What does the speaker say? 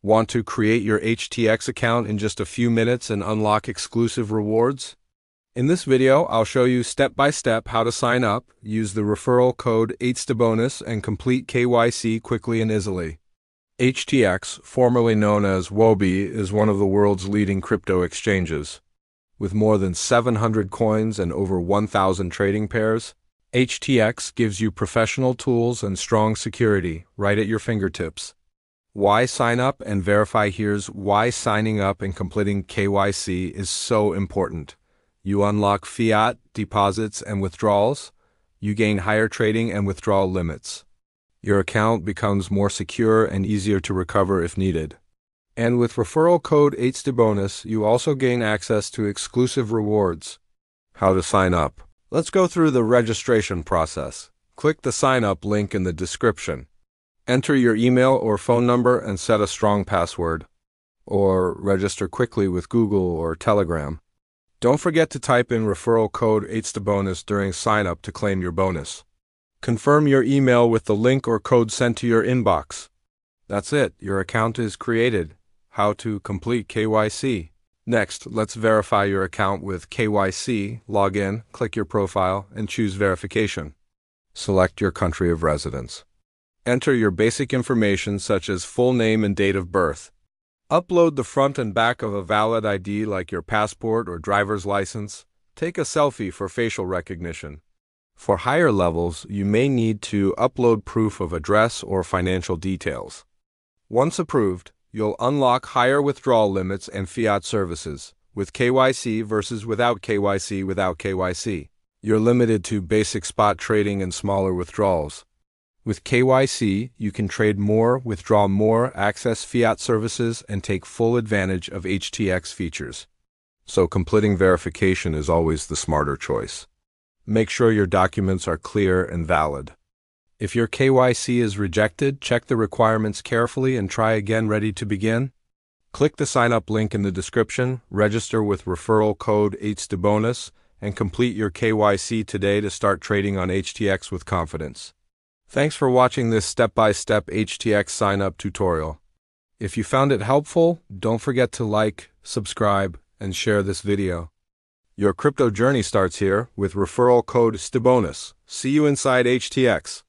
Want to create your HTX account in just a few minutes and unlock exclusive rewards? In this video, I'll show you step-by-step how to sign up, use the referral code HTXbonus, and complete KYC quickly and easily. HTX, formerly known as Wobi, is one of the world's leading crypto exchanges. With more than 700 coins and over 1,000 trading pairs, HTX gives you professional tools and strong security right at your fingertips. Why sign up and verify? Here's why signing up and completing KYC is so important. You unlock fiat, deposits, and withdrawals. You gain higher trading and withdrawal limits. Your account becomes more secure and easier to recover if needed. And with referral code HTXbonus, you also gain access to exclusive rewards. How to sign up? Let's go through the registration process. Click the sign up link in the description. Enter your email or phone number and set a strong password. Or register quickly with Google or Telegram. Don't forget to type in referral code HTXbonus during sign up to claim your bonus. Confirm your email with the link or code sent to your inbox. That's it, your account is created. How to complete KYC? Next, let's verify your account with KYC. Log in, click your profile, and choose verification. Select your country of residence. Enter your basic information such as full name and date of birth. Upload the front and back of a valid ID like your passport or driver's license. Take a selfie for facial recognition. For higher levels, you may need to upload proof of address or financial details. Once approved, you'll unlock higher withdrawal limits and fiat services, with KYC versus without KYC. Without KYC, you're limited to basic spot trading and smaller withdrawals. With KYC, you can trade more, withdraw more, access fiat services, and take full advantage of HTX features. So completing verification is always the smarter choice. Make sure your documents are clear and valid. If your KYC is rejected, check the requirements carefully and try again. Ready to begin? Click the sign up link in the description, register with referral code HTXbonus, and complete your KYC today to start trading on HTX with confidence. Thanks for watching this step-by-step HTX sign up tutorial. If you found it helpful, don't forget to like, subscribe, and share this video. Your crypto journey starts here with referral code HTXbonus. See you inside HTX.